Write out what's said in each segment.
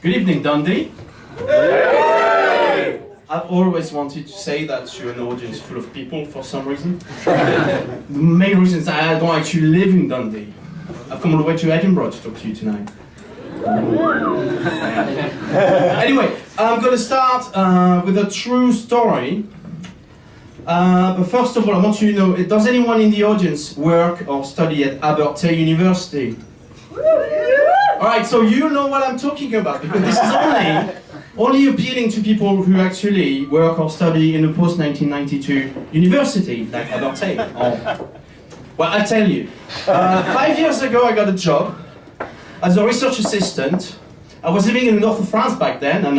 Good evening, Dundee. Hey! I've always wanted to say that to an audience full of people for some reason. The main reason is I don't actually live in Dundee. I've come all the way to Edinburgh to talk to you tonight. Anyway, I'm going to start with a true story. But first of all, I want you to know, does anyone in the audience work or study at Abertay University? Alright, so you know what I'm talking about, because this is only appealing to people who actually work or study in a post-1992 university, like Abertay. Well, I tell you, 5 years ago I got a job as a research assistant. I was living in the north of France back then, and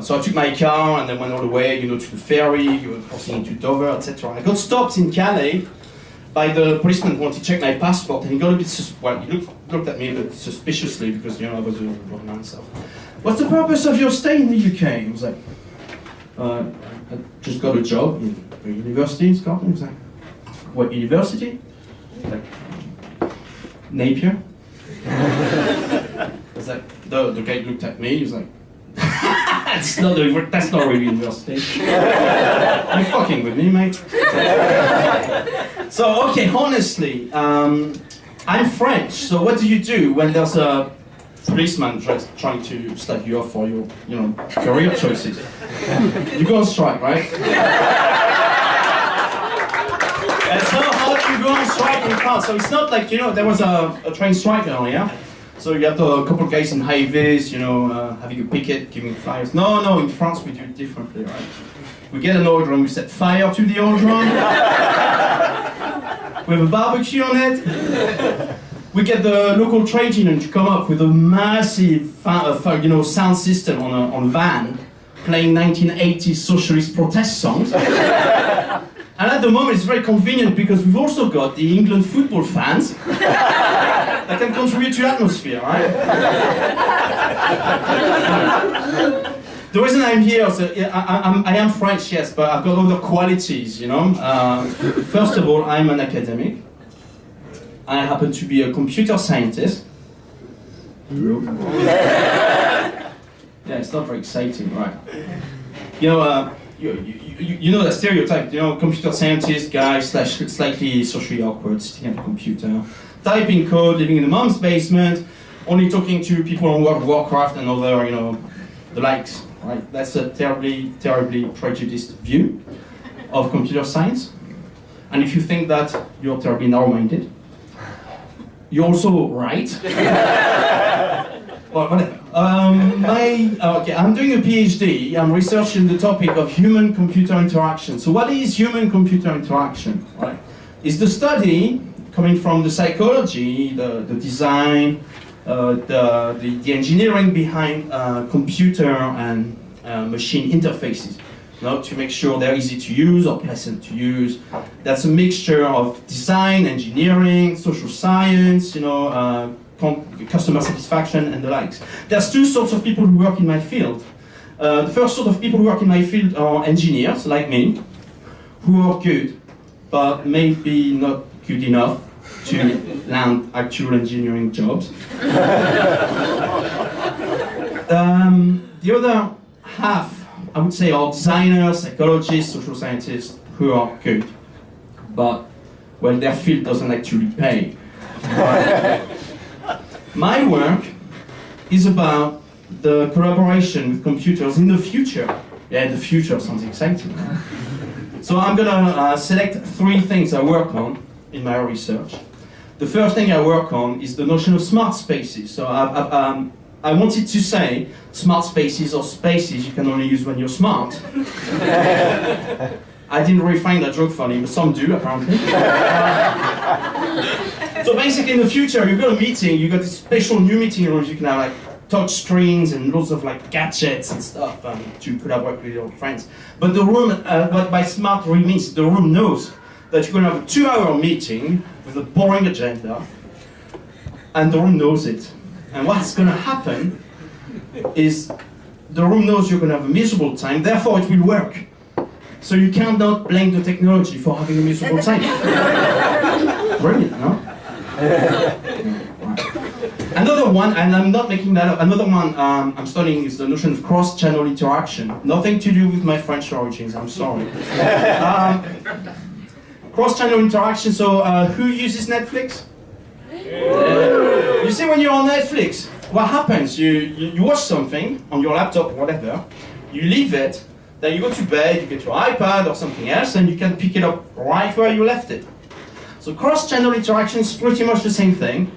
so I took my car and then went all the way, to the ferry, crossing into Dover, etc. I got stopped in Calais by the policeman who wanted to check my passport, and he got a bit he looked at me a bit suspiciously because I was a grown man and stuff. What's the purpose of your stay in the UK? I was like, I just got a job in a university in Scotland. He was like, what university? Like, Napier. I was like, the guy looked at me. He was like, that's not really university. You're fucking with me, mate. So, okay, honestly, I'm French. So, what do you do when there's a policeman trying to slap you off for your, career choices? You go on strike, right? It's so hard to go on strike in France. So it's not like, there was a train strike earlier. So you have a couple of guys in high vis, having a picket, giving flyers. No, in France we do it differently, right? We get an oil drum, we set fire to the oil drum. We have a barbecue on it. We get the local trade union to come up with a massive, sound system on a van, playing 1980s socialist protest songs. And at the moment it's very convenient because we've also got the England football fans that can contribute to the atmosphere, right? The reason I'm here is I am French, yes, but I've got other qualities, First of all, I'm an academic. I happen to be a computer scientist. Yeah, it's not very exciting, right? You know that stereotype, computer scientist guy / slightly socially awkward, sitting at a computer, typing code, living in a mom's basement, only talking to people on World of Warcraft and other, the likes, right? That's a terribly, terribly prejudiced view of computer science. And if you think that, you're terribly narrow-minded. You're also right. Well, whatever. I'm doing a PhD. I'm researching the topic of human-computer interaction. So what is human-computer interaction? Right? It's the study coming from the psychology, the design, the engineering behind computer and machine interfaces. To make sure they're easy to use or pleasant to use. That's a mixture of design, engineering, social science, customer satisfaction and the likes. There's two sorts of people who work in my field. The first sort of people who work in my field are engineers, like me, who are good, but maybe not good enough to land actual engineering jobs. The other half, I would say, are designers, psychologists, social scientists, who are good, but, their field doesn't actually pay. My work is about the collaboration with computers in the future. Yeah, the future sounds exciting. So I'm gonna select 3 things I work on in my research. The first thing I work on is the notion of smart spaces. So I wanted to say smart spaces or spaces you can only use when you're smart. I didn't really find that joke funny, but some do apparently. So basically in the future, you've got a meeting, you've got these special new meeting rooms, you can have touch screens and lots of gadgets and stuff to collaborate with your friends. But the room, what by smart really means, the room knows that you're gonna have a 2-hour meeting with a boring agenda, and the room knows it. And what's gonna happen is the room knows you're gonna have a miserable time, therefore it will work. So you cannot blame the technology for having a miserable time. Brilliant, no? Another one, and I'm not making that up, another one I'm studying is the notion of cross-channel interaction. Nothing to do with my French origins, I'm sorry. Cross-channel interaction, so who uses Netflix? You see, when you're on Netflix, what happens? You watch something on your laptop or whatever, you leave it, then you go to bed, you get your iPad or something else, and you can pick it up right where you left it. So cross-channel interaction is pretty much the same thing,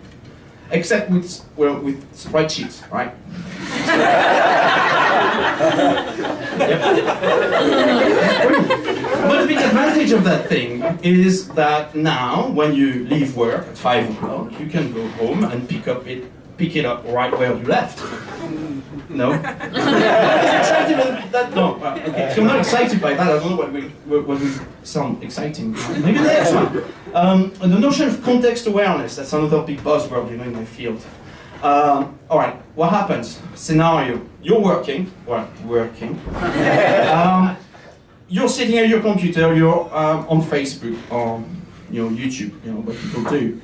except with spreadsheets, right? But the big advantage of that thing is that now, when you leave work at 5 o'clock, you can go home and pick it up right where you left. No? Excited by that? No. Okay. If you're not excited by that, I don't know what will sound exciting. Maybe the next one. The notion of context awareness, that's another big buzzword, in my field. Alright, what happens? Scenario. You're working. You're sitting at your computer, you're on Facebook or YouTube, what people do.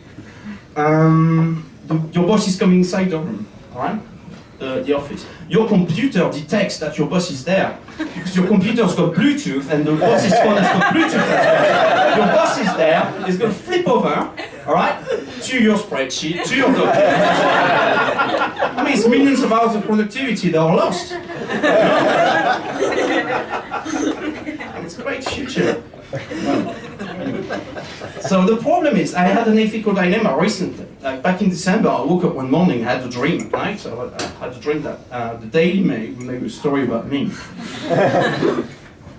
Your boss is coming inside the room, alright? The office. Your computer detects that your boss is there because your computer's got Bluetooth and the boss's phone has got Bluetooth as well. Your boss is there, is going to flip over, alright, to your spreadsheet, to your document. I mean, it's millions of hours of productivity that are lost. And it's a great future. So the problem is, I had an ethical dilemma recently. Like back in December, I woke up one morning, I had a dream at night, so I had a dream that the Daily Mail made a story about me.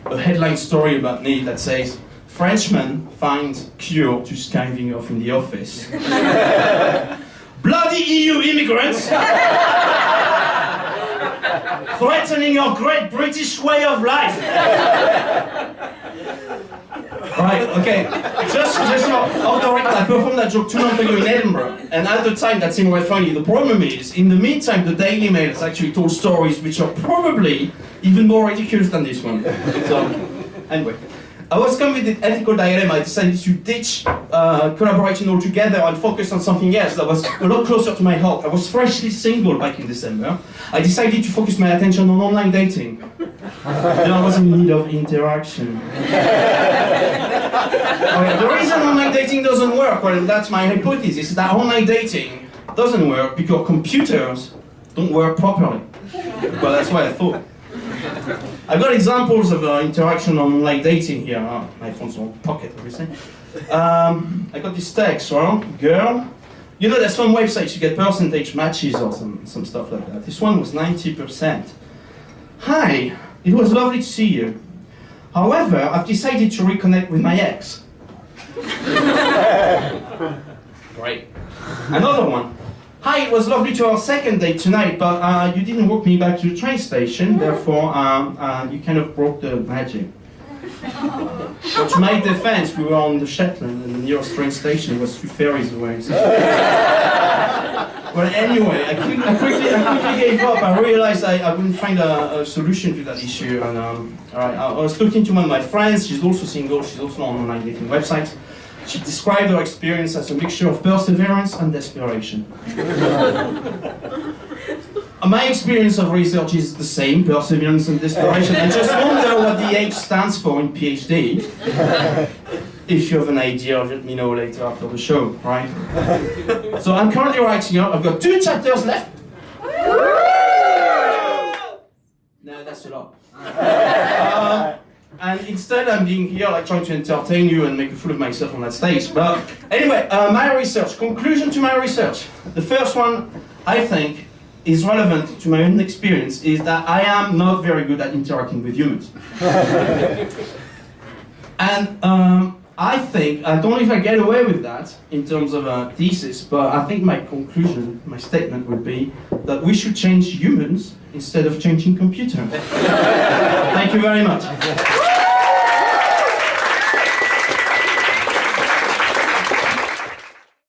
A headline story about me that says, Frenchman finds cure to skiving off in the office. Bloody EU immigrants! Threatening our great British way of life! Right, okay. Just off the record, I performed that joke 2 months ago in Edinburgh, and at the time that seemed quite funny. The problem is, in the meantime, the Daily Mail has actually told stories which are probably even more ridiculous than this one. So, anyway. I was coming with the ethical dilemma. I decided to ditch collaborating altogether and focus on something else that was a lot closer to my heart. I was freshly single back in December. I decided to focus my attention on online dating. I was in need of interaction. The reason online dating doesn't work, well, that's my hypothesis, is that online dating doesn't work because computers don't work properly. Well, that's what I thought. I've got examples of interaction on online dating here. My phone's on pocket, obviously. I got this text, right? Girl. There's some websites you get percentage matches or some stuff like that. This one was 90%. Hi, it was lovely to see you. However, I've decided to reconnect with my ex. Great. Another one. Hi, it was lovely to our second date tonight, but you didn't walk me back to the train station, therefore you kind of broke the magic. But to my defense, we were on the Shetland, and the nearest train station was 2 ferries away. So. Well, anyway, I quickly gave up. I realized I wouldn't find a solution to that issue, and I was talking to one of my friends. She's also single. She's also on online dating websites. She described her experience as a mixture of perseverance and desperation. My experience of research is the same, perseverance and desperation. I just wonder what the H stands for in PhD. If you have an idea, let me know later after the show, right? So I'm currently writing up. I've got 2 chapters left. No, that's a lot. And instead I'm being here trying to entertain you and make a fool of myself on that stage. But anyway, my research, conclusion to my research. The first one, I think, is relevant to my own experience, is that I am not very good at interacting with humans. And I think, I don't know if I get away with that in terms of a thesis, but I think my conclusion, my statement would be that we should change humans instead of changing computers. Thank you very much.